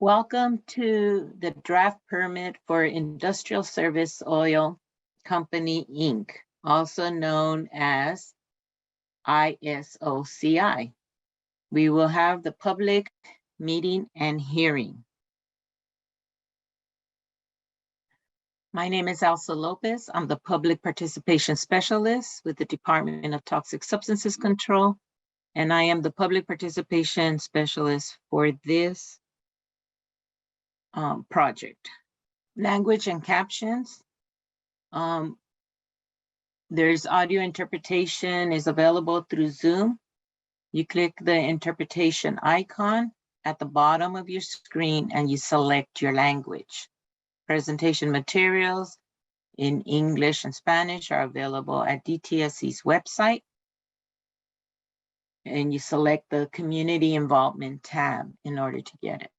Welcome to the draft permit for Industrial Service Oil Company, Inc., also known as ISOCI. We will have the public meeting and hearing. My name is Elsa Lopez. I'm the Public Participation Specialist with the Department of Toxic Substances Control, and I am the Public Participation Specialist for this project. Language and captions. There's audio interpretation is available through Zoom. You click the interpretation icon at the bottom of your screen and you select your language. Presentation materials in English and Spanish are available at DTSC's website. And you select the Community Involvement tab in order to get it.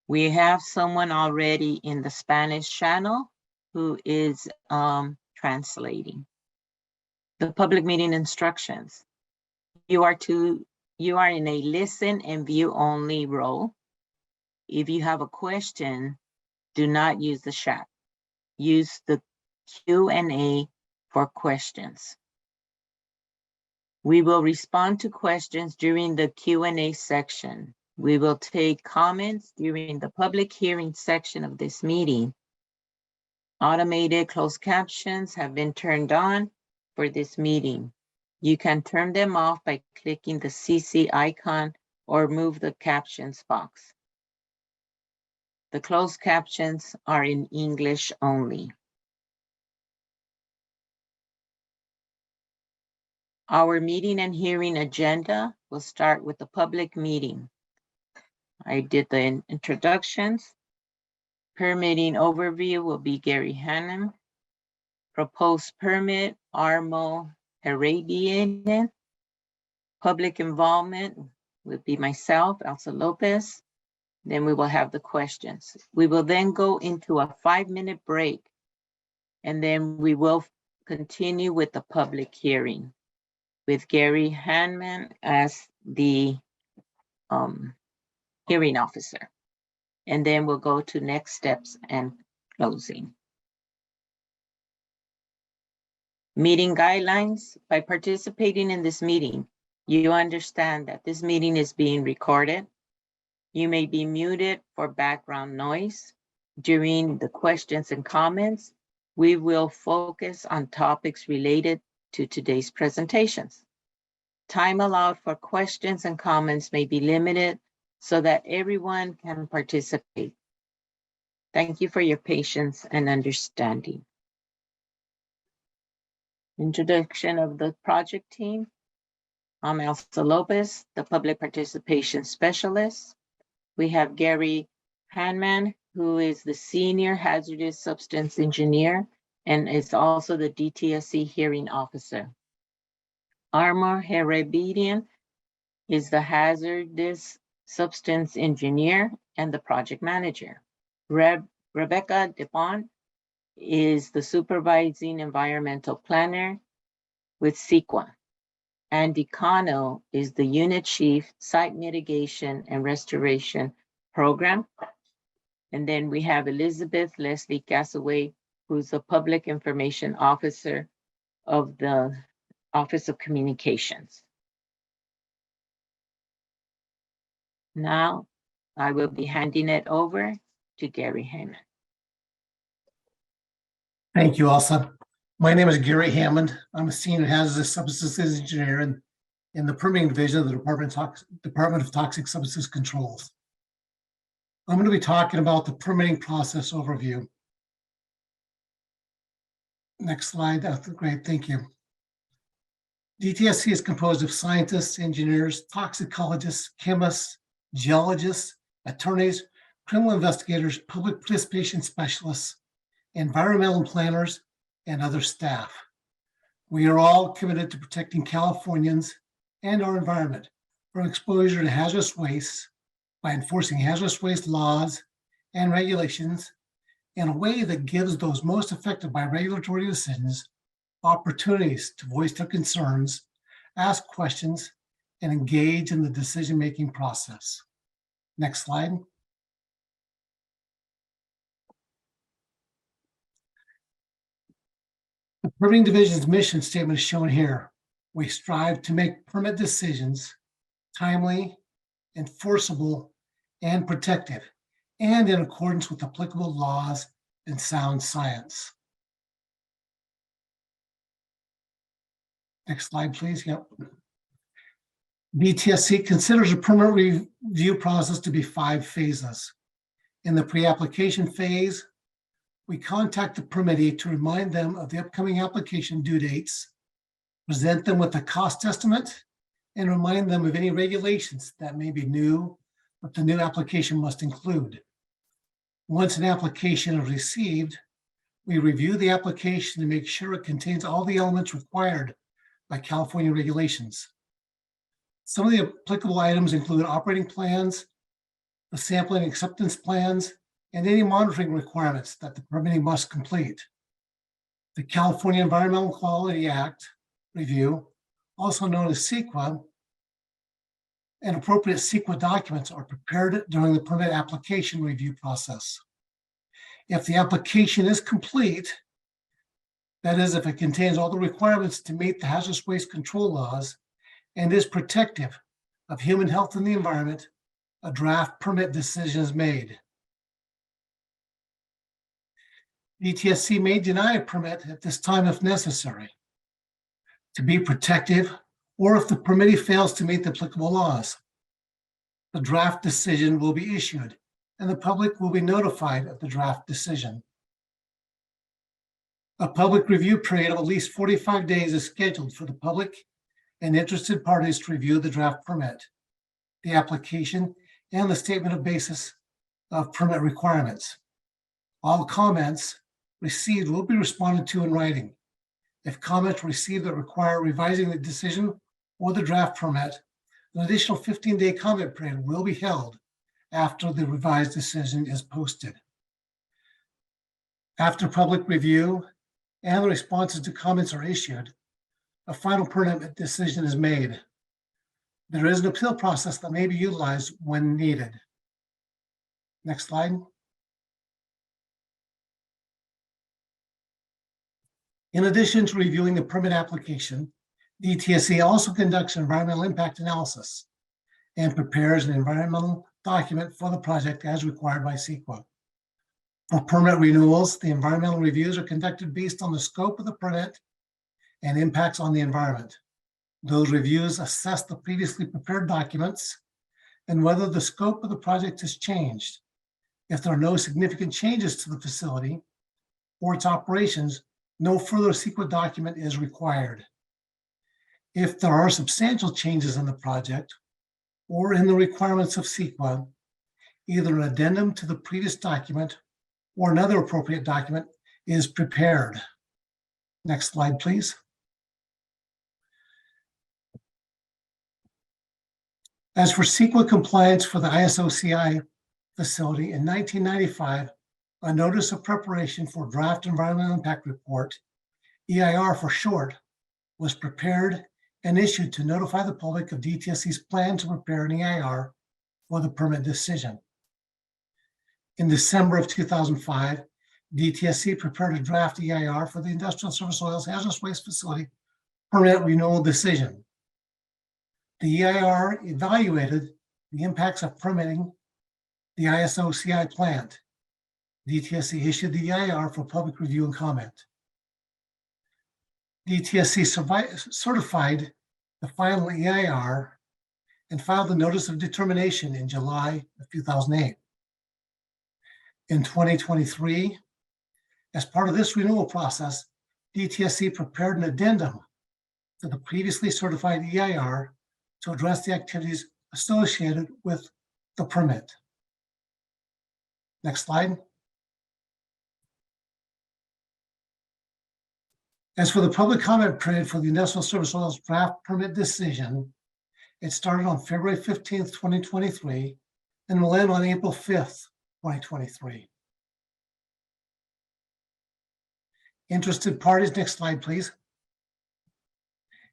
We have someone already in the Spanish channel who is translating. The public meeting instructions. You are in a listen and view only role. If you have a question, do not use the chat. Use the Q&A for questions. We will respond to questions during the Q&A section. We will take comments during the public hearing section of this meeting. Automated closed captions have been turned on for this meeting. You can turn them off by clicking the CC icon or move the captions box. The closed captions are in English only. Our meeting and hearing agenda will start with the public meeting. I did the introductions. Permitting overview will be Gary Hannon. Proposed permit, Armo Heradian. Public involvement will be myself, Elsa Lopez. Then we will have the questions. We will then go into a 5-minute break, and then we will continue with the public hearing with Gary Hanman as the hearing officer. And then we'll go to next steps and closing. Meeting guidelines. By participating in this meeting, you understand that this meeting is being recorded. You may be muted for background noise. During the questions and comments, we will focus on topics related to today's presentations. Time allowed for questions and comments may be limited so that everyone can participate. Thank you for your patience and understanding. Introduction of the project team. I'm Elsa Lopez, the Public Participation Specialist. We have Gary Hanman, who is the Senior Hazardous Substance Engineer and is also the DTSC Hearing Officer. Armo Heradian is the Hazardous Substance Engineer and the Project Manager. Rebecca DePont is the Supervising Environmental Planner with CEQA. Andy Cano is the Unit Chief, Site Mitigation and Restoration Program. And then we have Elizabeth Leslie Gasaway, who's the Public Information Officer of the Office of Communications. Now, I will be handing it over to Gary Hammond. Thank you, Elsa. My name is Gary Hammond. I'm a Senior Hazardous Substances Engineer in the Permitting Division of the Department of Toxic Substances Controls. I'm going to be talking about the permitting process overview. Next slide. That's great. Thank you. DTSC is composed of scientists, engineers, toxicologists, chemists, geologists, attorneys, criminal investigators, public participation specialists, environmental planners, and other staff. We are all committed to protecting Californians and our environment from exposure to hazardous waste by enforcing hazardous waste laws and regulations in a way that gives those most affected by regulatory decisions opportunities to voice their concerns, ask questions, and engage in the decision-making process. Next slide. The Permitting Division's mission statement is shown here. We strive to make permit decisions timely, enforceable, and protective, and in accordance with applicable laws and sound science. Next slide, please. Yep. DTSC considers a permit review process to be 5 phases. In the pre-application phase, we contact the permittee to remind them of the upcoming application due dates, present them with a cost estimate, and remind them of any regulations that may be new, but the new application must include. Once an application is received, we review the application to make sure it contains all the elements required by California regulations. Some of the applicable items include operating plans, the sampling acceptance plans, and any monitoring requirements that the permitting must complete. The California Environmental Quality Act review, also known as CEQA, and appropriate CEQA documents are prepared during the permit application review process. If the application is complete, that is, if it contains all the requirements to meet the hazardous waste control laws and is protective of human health and the environment, a draft permit decision is made. DTSC may deny a permit at this time if necessary, to be protective, or if the permittee fails to meet the applicable laws. The draft decision will be issued, and the public will be notified of the draft decision. A public review period of at least 45 days is scheduled for the public and interested parties to review the draft permit, the application, and the statement of basis of permit requirements. All comments received will be responded to in writing. If comments received that require revising the decision or the draft permit, an additional 15-day comment period will be held after the revised decision is posted. After public review and the responses to comments are issued, a final permit decision is made. There is an appeal process that may be utilized when needed. Next slide. In addition to reviewing the permit application, DTSC also conducts environmental impact analysis and prepares an environmental document for the project as required by CEQA. For permit renewals, the environmental reviews are conducted based on the scope of the permit and impacts on the environment. Those reviews assess the previously prepared documents and whether the scope of the project has changed. If there are no significant changes to the facility or its operations, no further CEQA document is required. If there are substantial changes in the project or in the requirements of CEQA, either an addendum to the previous document or another appropriate document is prepared. Next slide, please. As for CEQA compliance for the ISOCI facility, in 1995, a notice of preparation for draft environmental impact report, EIR for short, was prepared and issued to notify the public of DTSC's plan to prepare an EIR for the permit decision. In December of 2005, DTSC prepared a draft EIR for the Industrial Service Oils Hazardous Waste Facility permit renewal decision. The EIR evaluated the impacts of permitting the ISOCI plant. DTSC issued the EIR for public review and comment. DTSC certified the final EIR and filed the notice of determination in July of 2008. In 2023, as part of this renewal process, DTSC prepared an addendum to the previously certified EIR to address the activities associated with the permit. Next slide. As for the public comment period for the Industrial Service Oils draft permit decision, it started on February 15th, 2023, and will end on April 5th, 2023. Interested parties, next slide, please.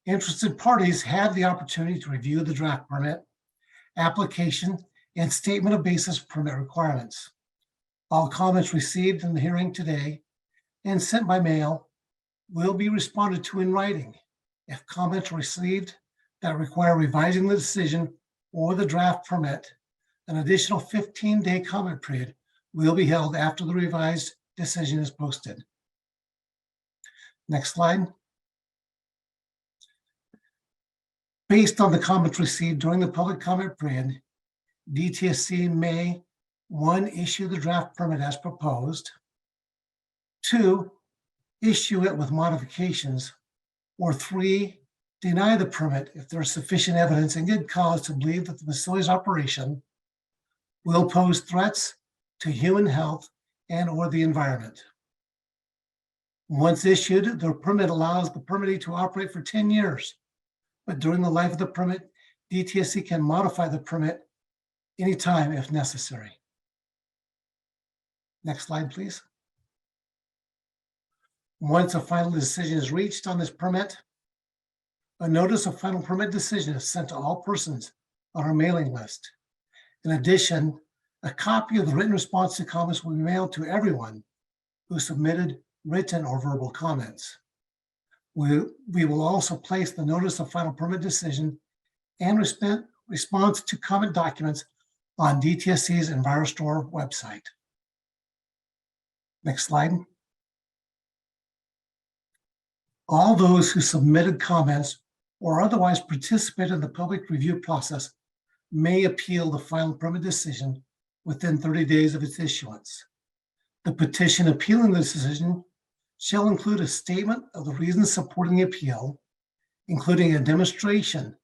Interested parties have the opportunity to review the draft permit, application, and statement of basis permit requirements. All comments received in the hearing today and sent by mail will be responded to in writing. If comments are received that require revising the decision or the draft permit, an additional 15-day comment period will be held after the revised decision is posted. Next slide. Based on the comments received during the public comment period, DTSC may, 1, issue the draft permit as proposed, 2, issue it with modifications, or 3, deny the permit if there is sufficient evidence and good cause to believe that the facility's operation will pose threats to human health and or the environment. Once issued, the permit allows the permittee to operate for 10 years, but during the life of the permit, DTSC can modify the permit anytime if necessary. Next slide, please. Once a final decision is reached on this permit, a notice of final permit decision is sent to all persons on our mailing list. In addition, a copy of the written response to comments will be mailed to everyone who submitted written or verbal comments. We will also place the notice of final permit decision and response to comment documents on DTSC's EnviroStore website. Next slide. All those who submitted comments or otherwise participated in the public review process may appeal the final permit decision within 30 days of its issuance. The petition appealing the decision shall include a statement of the reasons supporting the appeal, including a demonstration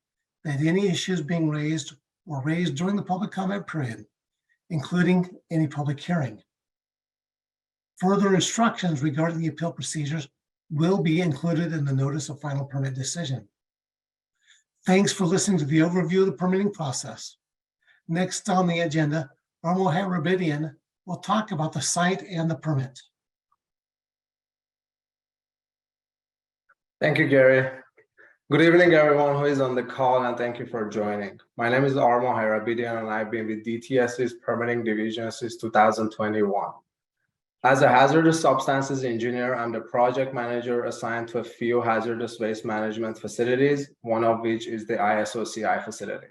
that any issues being raised were raised during the public comment period, including any public hearing. Further instructions regarding the appeal procedures will be included in the notice of final permit decision. Thanks for listening to the overview of the permitting process. Next on the agenda, Armo Harabidian will talk about the site and the permit. Thank you, Gary. Good evening, everyone who is on the call, and thank you for joining. My name is Armo Harabidian, and I've been with DTSC's Permitting Division since 2021. As a hazardous substances engineer, I'm the project manager assigned to a few hazardous waste management facilities, one of which is the ISOCI facility.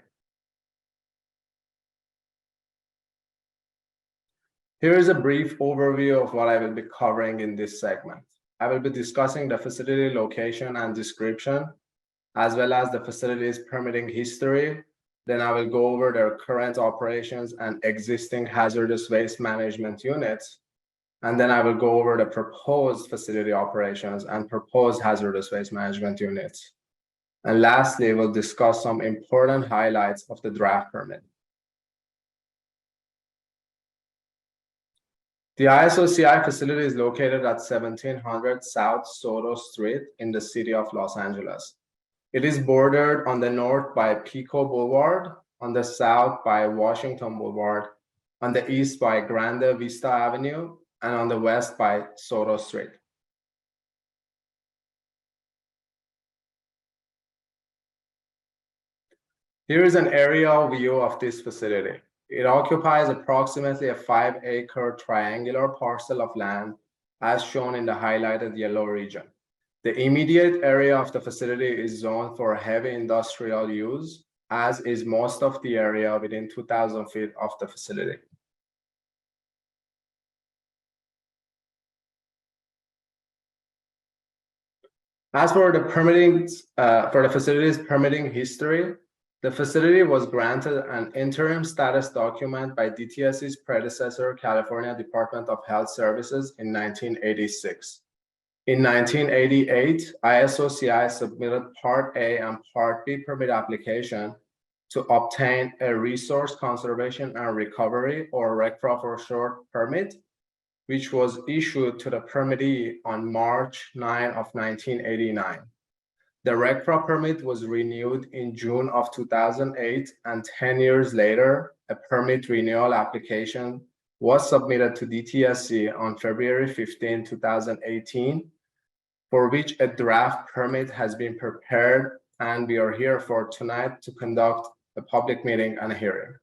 Here is a brief overview of what I will be covering in this segment. I will be discussing the facility location and description, as well as the facility's permitting history. Then I will go over their current operations and existing hazardous waste management units. And then I will go over the proposed facility operations and proposed hazardous waste management units. And lastly, we'll discuss some important highlights of the draft permit. The ISOCI facility is located at 1700 South Soto Street in the city of Los Angeles. It is bordered on the north by Pico Boulevard, on the south by Washington Boulevard, on the east by Grande Vista Avenue, and on the west by Soto Street. Here is an aerial view of this facility. It occupies approximately a 5-acre triangular parcel of land, as shown in the highlighted yellow region. The immediate area of the facility is zoned for heavy industrial use, as is most of the area within 2,000 feet of the facility. As for the permitting, for the facility's permitting history, the facility was granted an interim status document by DTSC's predecessor, California Department of Health Services, in 1986. In 1988, ISOCI submitted Part A and Part B permit application to obtain a Resource Conservation and Recovery, or RCRA for short, permit, which was issued to the permittee on March 9 of 1989. The RCRA permit was renewed in June of 2008, and 10 years later, a permit renewal application was submitted to DTSC on February 15, 2018, for which a draft permit has been prepared, and we are here for tonight to conduct a public meeting and a hearing.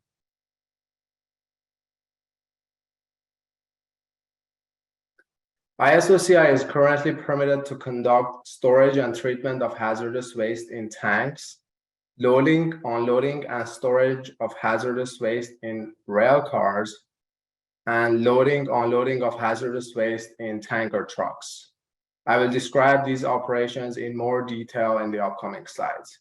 ISOCI is currently permitted to conduct storage and treatment of hazardous waste in tanks, loading, unloading, and storage of hazardous waste in rail cars, and loading, unloading of hazardous waste in tanker trucks. I will describe these operations in more detail in the upcoming slides.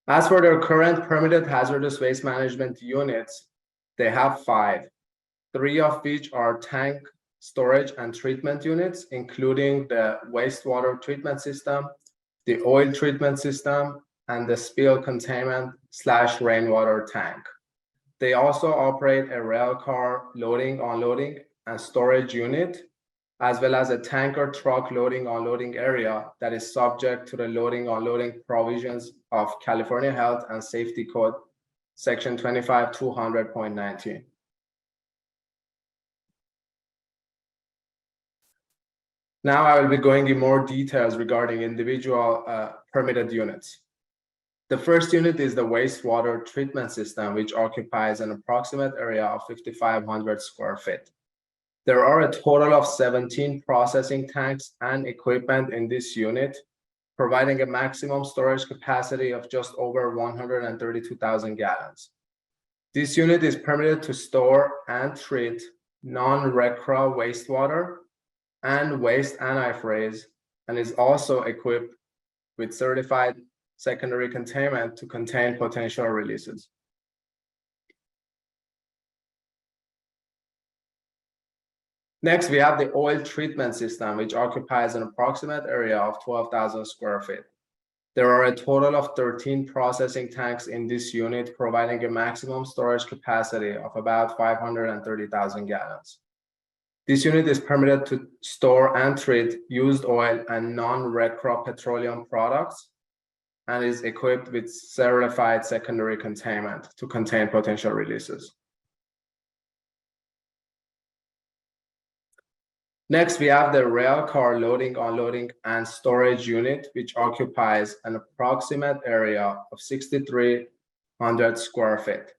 As for their current permitted hazardous waste management units, they have 5, 3 of which are tank storage and treatment units, including the wastewater treatment system, the oil treatment system, and the spill containment / rainwater tank. They also operate a railcar loading, unloading, and storage unit, as well as a tanker truck loading, unloading area that is subject to the loading, unloading provisions of California Health and Safety Code, Section 25-200.19. Now I will be going in more details regarding individual permitted units. The first unit is the wastewater treatment system, which occupies an approximate area of 5,500 square feet. There are a total of 17 processing tanks and equipment in this unit, providing a maximum storage capacity of just over 132,000 gallons. This unit is permitted to store and treat non-RCRA wastewater and waste antifreeze, and is also equipped with certified secondary containment to contain potential releases. Next, we have the oil treatment system, which occupies an approximate area of 12,000 square feet. There are a total of 13 processing tanks in this unit, providing a maximum storage capacity of about 530,000 gallons. This unit is permitted to store and treat used oil and non-RCRA petroleum products, and is equipped with certified secondary containment to contain potential releases. Next, we have the railcar loading, unloading, and storage unit, which occupies an approximate area of 6,300 square feet.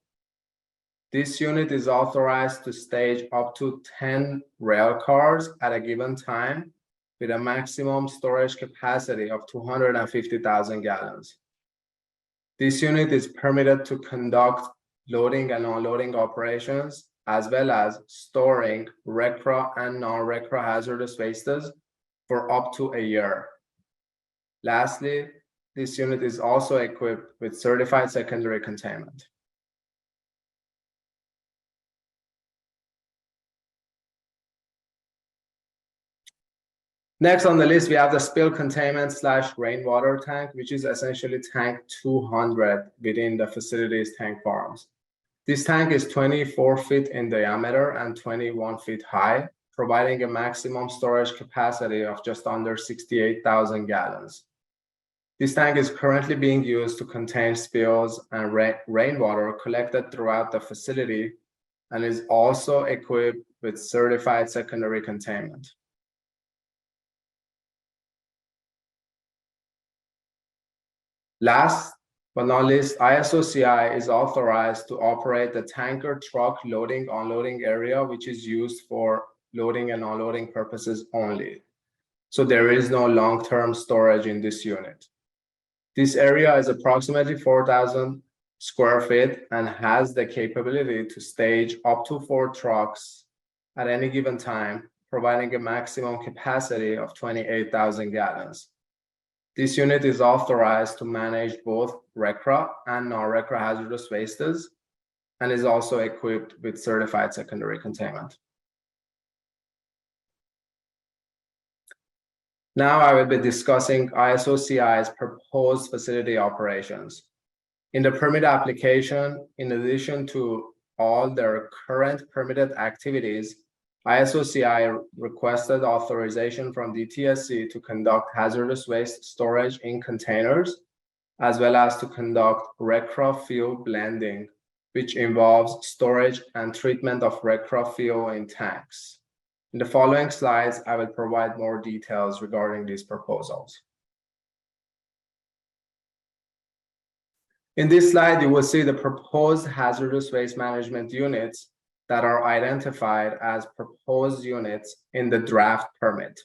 This unit is authorized to stage up to 10 rail cars at a given time, with a maximum storage capacity of 250,000 gallons. This unit is permitted to conduct loading and unloading operations, as well as storing RCRA and non-RCRA hazardous wastes for up to a year. Lastly, this unit is also equipped with certified secondary containment. Next on the list, we have the spill containment / rainwater tank, which is essentially tank 200 within the facility's tank farms. This tank is 24 feet in diameter and 21 feet high, providing a maximum storage capacity of just under 68,000 gallons. This tank is currently being used to contain spills and rainwater collected throughout the facility, and is also equipped with certified secondary containment. Last but not least, ISOCI is authorized to operate the tanker truck loading, unloading area, which is used for loading and unloading purposes only. So there is no long-term storage in this unit. This area is approximately 4,000 square feet and has the capability to stage up to 4 trucks at any given time, providing a maximum capacity of 28,000 gallons. This unit is authorized to manage both RCRA and non-RCRA hazardous wastes, and is also equipped with certified secondary containment. Now I will be discussing ISOCI's proposed facility operations. In the permit application, in addition to all their current permitted activities, ISOCI requested authorization from DTSC to conduct hazardous waste storage in containers, as well as to conduct RCRA fuel blending, which involves storage and treatment of RCRA fuel in tanks. In the following slides, I will provide more details regarding these proposals. In this slide, you will see the proposed hazardous waste management units that are identified as proposed units in the draft permit.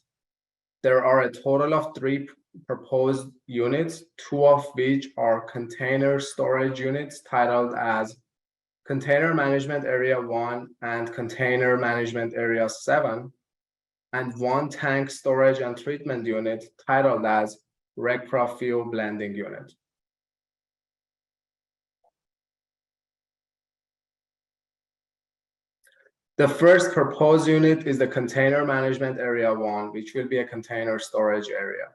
There are a total of 3 proposed units, 2 of which are container storage units titled as Container Management Area 1 and Container Management Area 7, and 1 tank storage and treatment unit titled as Railcar Fuel Blending Unit. The first proposed unit is the Container Management Area 1, which will be a container storage area.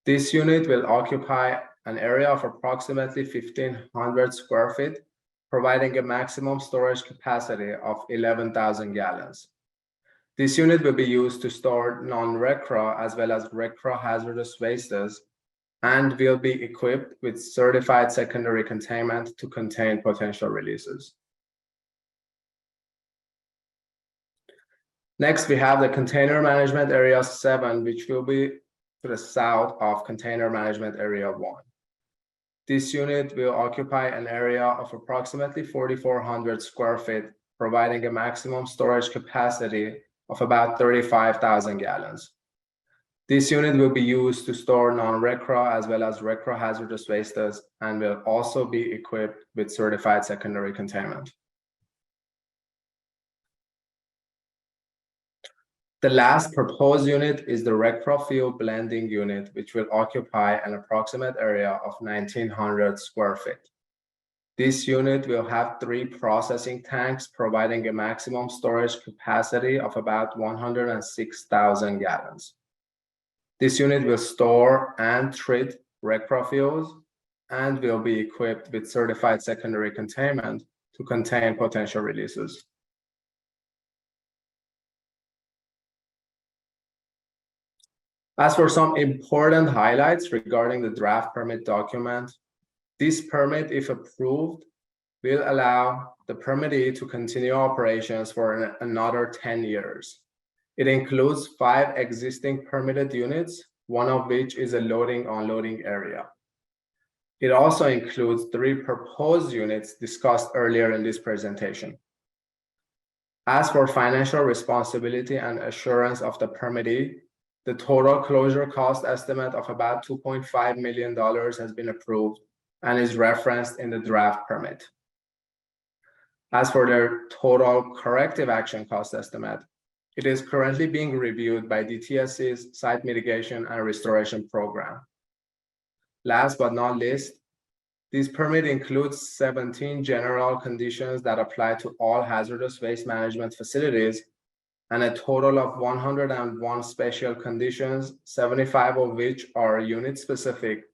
This unit will occupy an area of approximately 1,500 square feet, providing a maximum storage capacity of 11,000 gallons. This unit will be used to store non-RCRA as well as RCRA hazardous wastes and will be equipped with certified secondary containment to contain potential releases. Next, we have the Container Management Area 7, which will be to the south of Container Management Area 1. This unit will occupy an area of approximately 4,400 square feet, providing a maximum storage capacity of about 35,000 gallons. This unit will be used to store non-RCRA as well as RCRA hazardous wastes and will also be equipped with certified secondary containment. The last proposed unit is the RCRA Fuel Blending Unit, which will occupy an approximate area of 1,900 square feet. This unit will have 3 processing tanks, providing a maximum storage capacity of about 106,000 gallons. This unit will store and treat RCRA fuels and will be equipped with certified secondary containment to contain potential releases. As for some important highlights regarding the draft permit document, this permit, if approved, will allow the permittee to continue operations for another 10 years. It includes 5 existing permitted units, one of which is a loading-unloading area. It also includes 3 proposed units discussed earlier in this presentation. As for financial responsibility and assurance of the permittee, the total closure cost estimate of about $2.5 million has been approved and is referenced in the draft permit. As for the total corrective action cost estimate, it is currently being reviewed by DTSC's Site Mitigation and Restoration Program. Last but not least, this permit includes 17 general conditions that apply to all hazardous waste management facilities and a total of 101 special conditions, 75 of which are unit-specific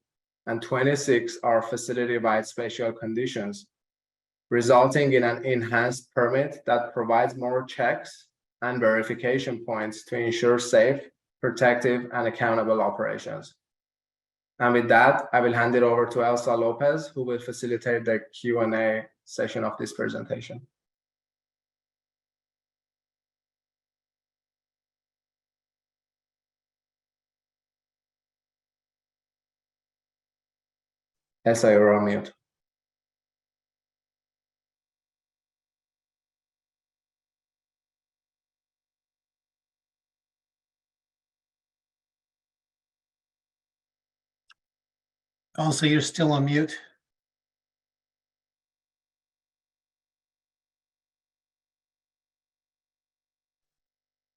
and 26 are facility-wide special conditions, resulting in an enhanced permit that provides more checks and verification points to ensure safe, protective, and accountable operations. And with that, I will hand it over to Elsa Lopez, who will facilitate the Q&A session of this presentation. Elsa, you're on mute. Also, you're still on mute.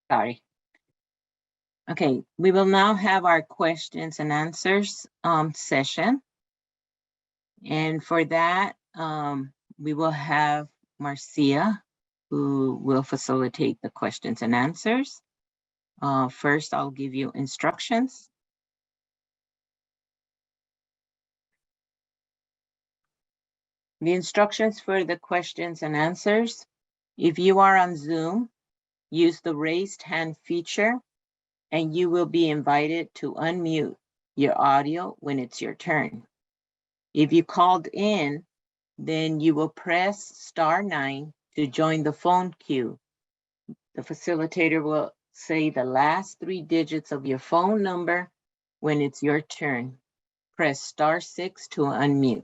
Sorry. Okay, we will now have our questions and answers session. And for that, we will have Marcia, who will facilitate the questions and answers. First, I'll give you instructions. The instructions for the questions and answers. If you are on Zoom, use the raised hand feature and you will be invited to unmute your audio when it's your turn. If you called in, then you will press *9 to join the phone queue. The facilitator will say the last 3 digits of your phone number when it's your turn. Press *6 to unmute.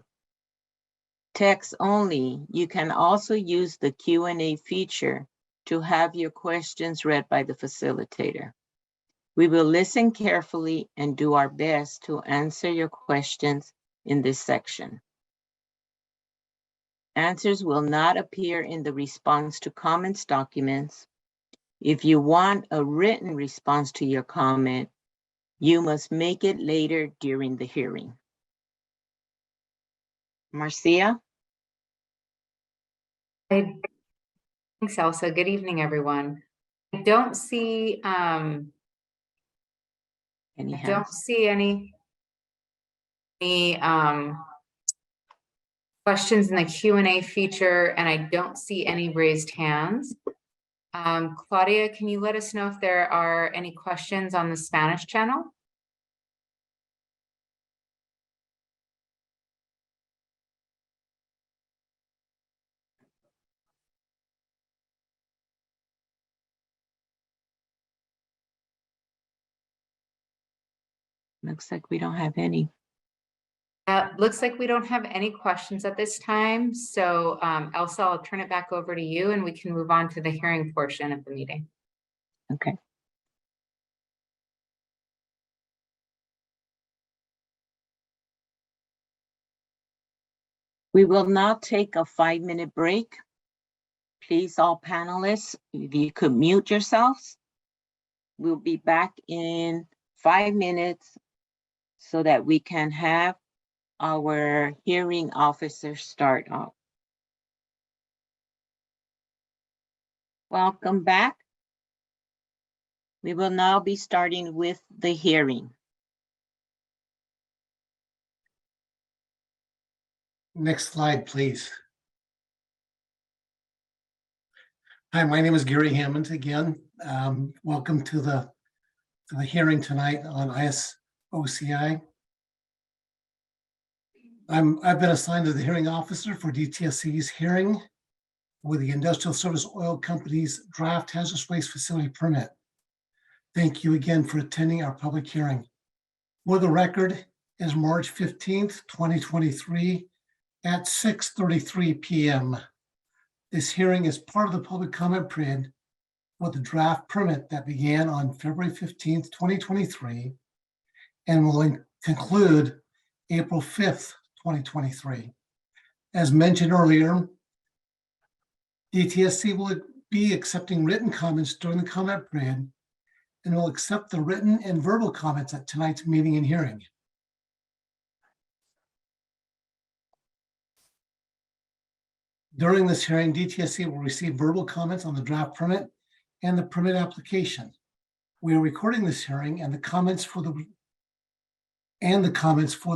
Text only, you can also use the Q&A feature to have your questions read by the facilitator. We will listen carefully and do our best to answer your questions in this section. Answers will not appear in the response to comments documents. If you want a written response to your comment, you must make it later during the hearing. Marcia? Thanks, Elsa. Good evening, everyone. I don't see Any I hands? don't see any questions in the Q&A feature, and I don't see any raised hands. Claudia, can you let us know if there are any questions on the Spanish channel? Looks like we don't have any. Looks like we don't have any questions at this time. So Elsa, I'll turn it back over to you and we can move on to the hearing portion of the meeting. Okay. We will now take a 5-minute break. Please, all panelists, if you could mute yourselves. We'll be back in 5 minutes so that we can have our hearing officer start off. Welcome back. We will now be starting with the hearing. Next slide, please. Hi, my name is Gary Hammond again. Welcome to the hearing tonight on ISOCI. I've been assigned as the hearing officer for DTSC's hearing with the Industrial Service Oil Company's draft hazardous waste facility permit. Thank you again for attending our public hearing. For the record is March 15th, 2023 at 6:33 p.m. This hearing is part of the public comment period for the draft permit that began on February 15th, 2023 and will conclude April 5th, 2023. As mentioned earlier, DTSC will be accepting written comments during the comment period and will accept the written and verbal comments at tonight's meeting and hearing. During this hearing, DTSC will receive verbal comments on the draft permit and the permit application. We are recording this hearing and the comments for the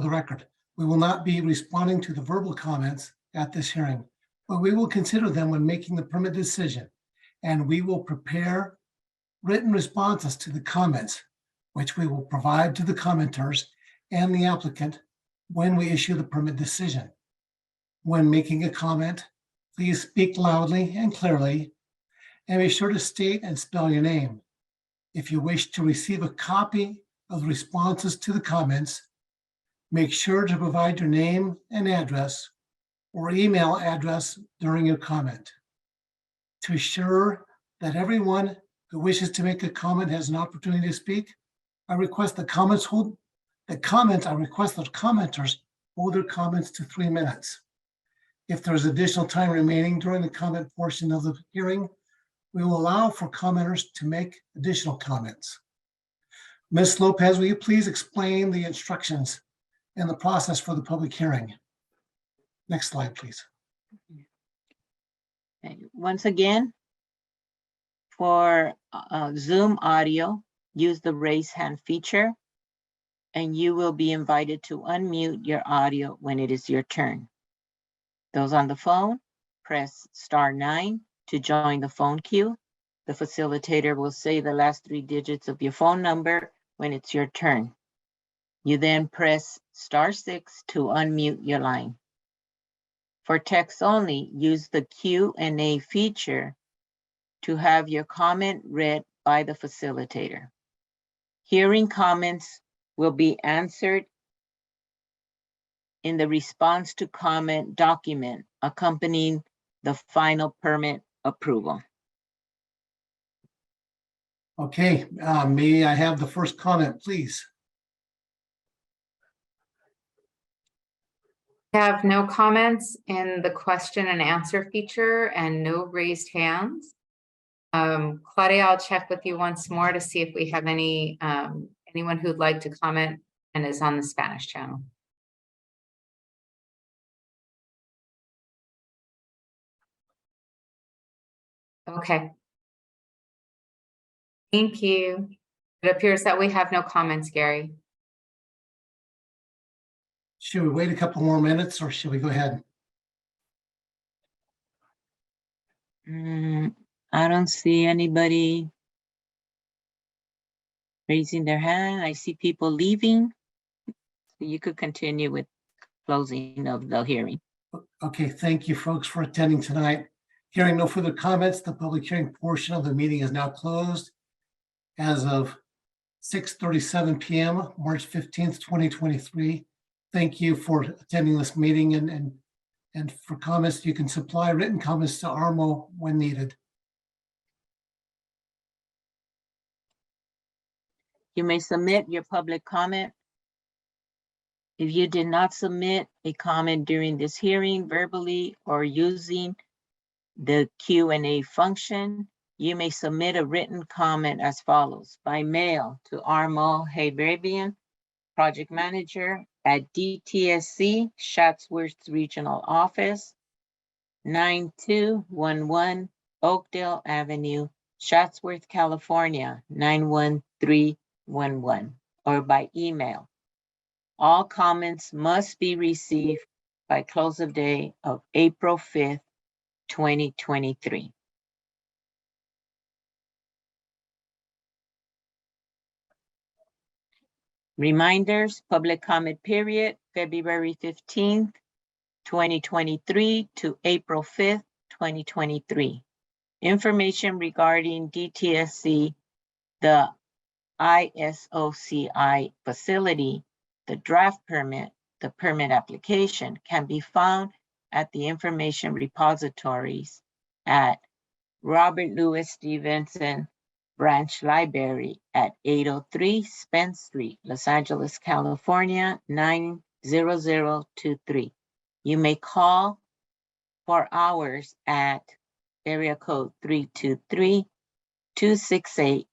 record. We will not be responding to the verbal comments at this hearing, but we will consider them when making the permit decision, and we will prepare written responses to the comments, which we will provide to the commenters and the applicant when we issue the permit decision. When making a comment, please speak loudly and clearly, and be sure to state and spell your name. If you wish to receive a copy of the responses to the comments, make sure to provide your name and address or email address during your comment. To ensure that everyone who wishes to make a comment has an opportunity to speak, I request the commenters hold their comments to 3 minutes. If there's additional time remaining during the comment portion of the hearing, we will allow for commenters to make additional comments. Ms. Lopez, will you please explain the instructions and the process for the public hearing? Next slide, please. Once again, for Zoom audio, use the raise hand feature, and you will be invited to unmute your audio when it is your turn. Those on the phone, press *9 to join the phone queue. The facilitator will say the last 3 digits of your phone number when it's your turn. You then press *6 to unmute your line. For text only, use the Q&A feature to have your comment read by the facilitator. Hearing comments will be answered in the response to comment document accompanying the final permit approval. Okay, may I have the first comment, please? Have no comments in the question and answer feature and no raised hands. Claudia, I'll check with you once more to see if we have any, anyone who'd like to comment and is on the Spanish channel. Okay. Thank you. It appears that we have no comments, Gary. Should we wait a couple more minutes or should we go ahead? I don't see anybody raising their hand. I see people leaving. So you could continue with closing of the hearing. Okay, thank you folks for attending tonight. Hearing no further comments, the public hearing portion of the meeting is now closed as of 6:37 p.m., March 15th, 2023. Thank you for attending this meeting and for comments, you can supply written comments to ARMO when needed. You may submit your public comment. If you did not submit a comment during this hearing verbally or using the Q&A function, you may submit a written comment as follows: by mail to Armo Haybrabian, Project Manager at DTSC, Chatsworth Regional Office, 9211 Oakdale Avenue, Chatsworth, California, 91311, or by email. All comments must be received by close of day of April 5th, 2023. Reminders, public comment period, February 15th, 2023 to April 5th, 2023. Information regarding DTSC, the ISOCI facility, the draft permit, the permit application can be found at the information repositories at Robert Louis Stevenson Branch Library at 803 Spence Street, Los Angeles, California, 90023. You may call for hours at area code 323-268-4710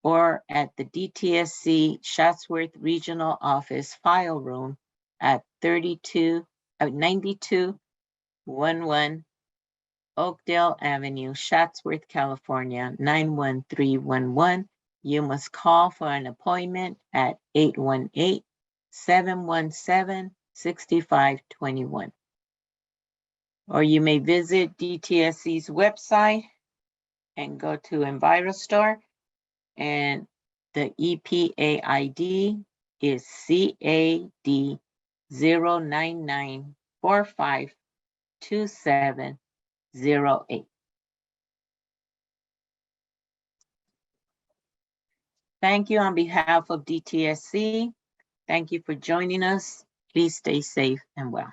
or at the DTSC Chatsworth Regional Office file room at 9211 Oakdale Avenue, Chatsworth, California, 91311. You must call for an appointment at 818-717-6521. Or you may visit DTSC's website and go to EnviroStore, and the EPA ID is CAD 099452708. Thank you on behalf of DTSC. Thank you for joining us. Please stay safe and well.